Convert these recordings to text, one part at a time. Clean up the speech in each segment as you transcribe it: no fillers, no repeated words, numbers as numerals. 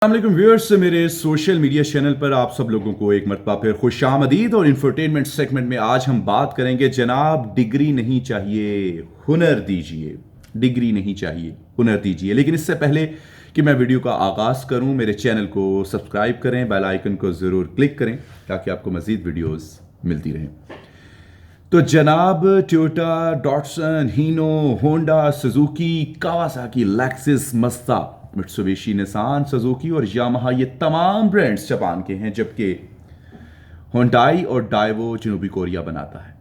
अस्सलाम व्यूअर्स, मेरे social media channel पर आप सब लोगों को एक मरतबा फिर खुशामदीद। और इंफरटेनमेंट सेगमेंट में आज हम बात करेंगे जनाब, डिग्री नहीं चाहिए, हुनर दीजिए। डिग्री नहीं चाहिए, हुनर दीजिए। लेकिन इससे पहले कि मैं वीडियो का आगाज़ करूं, मेरे चैनल को सब्सक्राइब करें, बेल आइकन को ज़रूर क्लिक करें ताकि आपको मज़ीद वीडियोज़ मिलती रहें। तो जनाब, Toyota, Datsun, Hino, Honda, Suzuki, Kawasaki, Lexus, Mazda, Mitsubishi, Nissan, Suzuki और यामाहा, ये तमाम ब्रांड्स जापान के हैं, जबकि होंडाई और डाइवो जनूबी कोरिया बनाता है।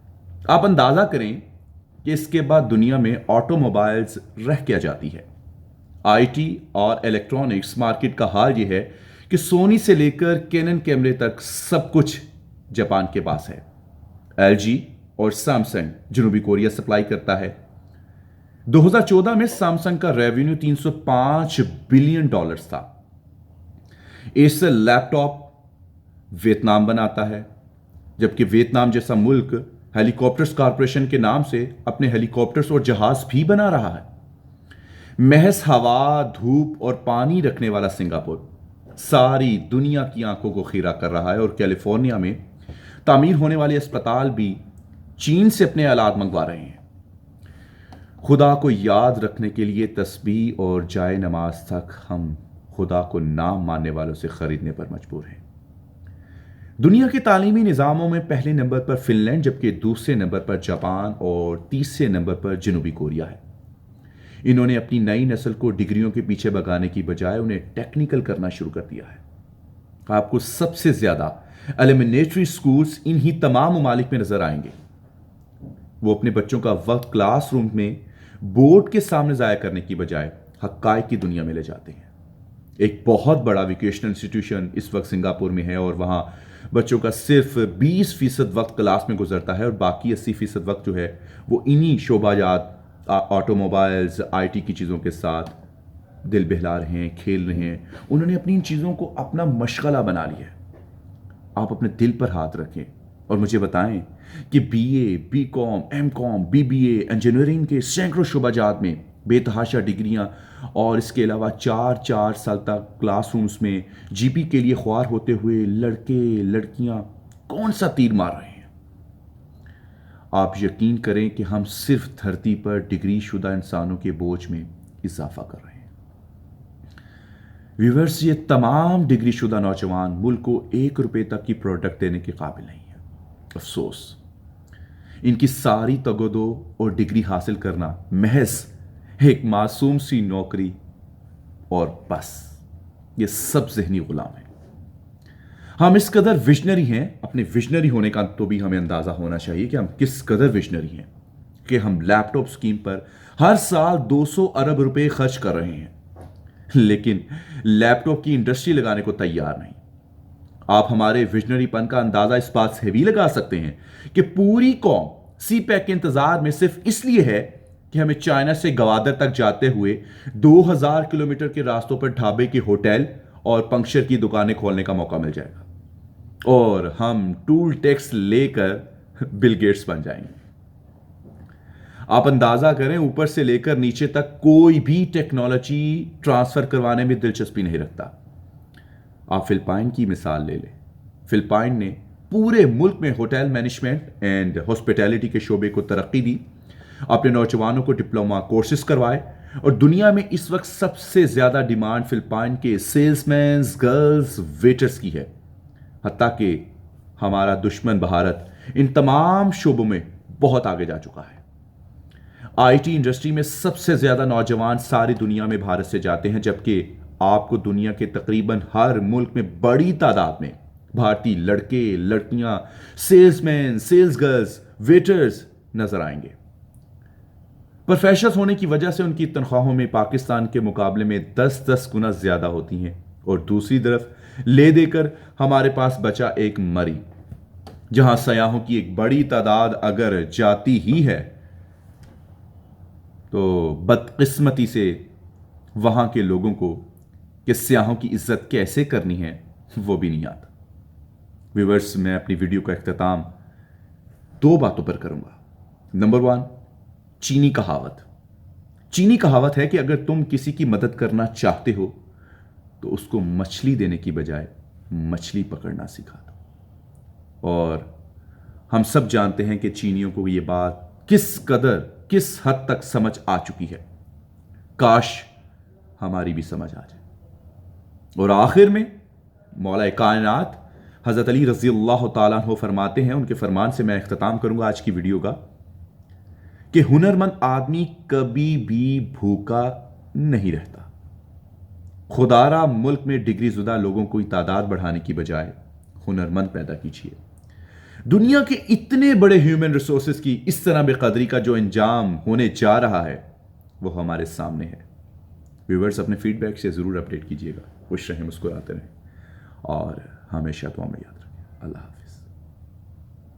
आप अंदाज़ा करें कि इसके बाद दुनिया में ऑटोमोबाइल्स रह क्या जाती है। आईटी और इलेक्ट्रॉनिक्स मार्केट का हाल ये है कि सोनी से लेकर कैनन कैमरे तक सब कुछ जापान के पास है। एलजी और सैमसंग जनूबी कोरिया सप्लाई करता है। 2014 में सैमसंग का रेवेन्यू $305 बिलियन था। एसर लैपटॉप वियतनाम बनाता है, जबकि वियतनाम जैसा मुल्क हेलीकॉप्टर्स कॉरपोरेशन के नाम से अपने हेलीकॉप्टर्स और जहाज भी बना रहा है। महज हवा, धूप और पानी रखने वाला सिंगापुर सारी दुनिया की आंखों को खीरा कर रहा है। और कैलिफोर्निया में तामीर होने वाले अस्पताल भी चीन से अपने आलात मंगवा रहे हैं। खुदा को याद रखने के लिए तस्बीह और जाए नमाज तक हम खुदा को ना मानने वालों से खरीदने पर मजबूर हैं। दुनिया के तालीमी निज़ामों में पहले नंबर पर फिनलैंड, जबकि दूसरे नंबर पर जापान और तीसरे नंबर पर जनूबी कोरिया है। इन्होंने अपनी नई नस्ल को डिग्रियों के पीछे भगाने की बजाय उन्हें टेक्निकल करना शुरू कर दिया है। आपको सबसे ज्यादा एलिमिनेटरी स्कूल्स इन्हीं तमाम ममालिक में नजर आएंगे। वो अपने बच्चों का वक्त क्लासरूम में बोर्ड के सामने जाया करने की बजाय हक्काइक की दुनिया में ले जाते हैं। एक बहुत बड़ा वोकेशनल इंस्टीट्यूशन इस वक्त सिंगापुर में है और वहां बच्चों का सिर्फ 20% वक्त क्लास में गुजरता है और बाकी 80% वक्त जो है वो इन्हीं शोबाजात, ऑटोमोबाइल्स, आईटी की चीज़ों के साथ दिल बहला रहे हैं, खेल रहे हैं। उन्होंने अपनी इन चीज़ों को अपना मशगला बना लिया है। आप अपने दिल पर हाथ रखें और मुझे बताएं कि BA, BCom, MCom, BBA, engineering के सैकड़ों शुबाजात में बेतहाशा डिग्रियां और इसके अलावा 4-4 साल तक क्लासरूम्स में जीपी के लिए ख्वार होते हुए लड़के लड़कियां कौन सा तीर मार रहे हैं। आप यकीन करें कि हम सिर्फ धरती पर डिग्री शुदा इंसानों के बोझ में इजाफा कर रहे हैं। व्यूअर्स, ये तमाम डिग्री शुदा नौजवान मुल्क को ₹1 तक की प्रोडक्ट देने के काबिल नहीं है। अफसोस, इनकी सारी तगोदो और डिग्री हासिल करना महज एक मासूम सी नौकरी और बस। ये सब जहनी गुलाम है। हम इस कदर विजनरी हैं, अपने विजनरी होने का तो भी हमें अंदाजा होना चाहिए कि हम किस कदर विजनरी हैं कि हम लैपटॉप स्कीम पर हर साल 200 अरब रुपए खर्च कर रहे हैं, लेकिन लैपटॉप की इंडस्ट्री लगाने को तैयार नहीं। आप हमारे विजनरीपन का अंदाजा इस बात से भी लगा सकते हैं कि पूरी कौम सी पैक के इंतजार में सिर्फ इसलिए है कि हमें चाइना से गवादर तक जाते हुए 2000 किलोमीटर के रास्तों पर ढाबे के होटल और पंक्चर की दुकानें खोलने का मौका मिल जाएगा और हम टूल टैक्स लेकर बिल गेट्स बन जाएंगे। आप अंदाजा करें, ऊपर से लेकर नीचे तक कोई भी टेक्नोलॉजी ट्रांसफर करवाने में दिलचस्पी नहीं रखता। आप फिलिपाइन की मिसाल ले लें। फिलिपाइन ने पूरे मुल्क में होटल मैनेजमेंट एंड हॉस्पिटैलिटी के शोबे को तरक्की दी, अपने नौजवानों को डिप्लोमा कोर्सेज करवाए और दुनिया में इस वक्त सबसे ज्यादा डिमांड फिलिपाइन के सेल्समैन, गर्ल्स, वेटर्स की है। हत्ता कि हमारा दुश्मन भारत इन तमाम शोबों में बहुत आगे जा चुका है। आईटी इंडस्ट्री में सबसे ज्यादा नौजवान सारी दुनिया में भारत से जाते हैं, जबकि आपको दुनिया के तकरीबन हर मुल्क में बड़ी तादाद में भारतीय लड़के लड़कियां, सेल्समैन, सेल्स गर्ल्स, वेटर्स नजर आएंगे। प्रोफेशनल्स होने की वजह से उनकी तनख्वाहों में पाकिस्तान के मुकाबले में 10-10 गुना ज्यादा होती हैं। और दूसरी तरफ ले देकर हमारे पास बचा एक मरी, जहां सयाहों की एक बड़ी तादाद अगर जाती ही है तो बदकिस्मती से वहां के लोगों को कि सयाहों की इज्जत कैसे करनी है वो भी नहीं आता। व्यूअर्स, मैं अपनी वीडियो का इख्तिताम 2 बातों पर करूंगा। नंबर 1, चीनी कहावत। चीनी कहावत है कि अगर तुम किसी की मदद करना चाहते हो تو اس کو مچھلی دینے کی بجائے مچھلی پکڑنا سکھا دو۔ اور ہم سب جانتے ہیں کہ چینیوں کو یہ بات کس حد تک سمجھ آ چکی ہے، کاش ہماری بھی سمجھ آ جائے۔ اور آخر میں مولا کائنات حضرت علی رضی اللہ تعالیٰ عنہ فرماتے ہیں، ان کے فرمان سے میں اختتام کروں گا آج کی ویڈیو کا، کہ ہنرمند آدمی کبھی بھی بھوکا نہیں رہتا۔ خدارا ملک میں ڈگری زدہ لوگوں کو تعداد بڑھانے کی بجائے ہنرمند پیدا کیجیے۔ دنیا کے اتنے بڑے ہیومن ریسورسز کی اس طرح بے قدری کا جو انجام ہونے جا رہا ہے وہ ہمارے سامنے ہے۔ ویورز اپنے فیڈ بیک سے ضرور اپڈیٹ کیجیے گا۔ خوش رہیں، مسکراتے رہیں اور ہمیشہ دعا میں یاد رکھیں۔ اللہ حافظ۔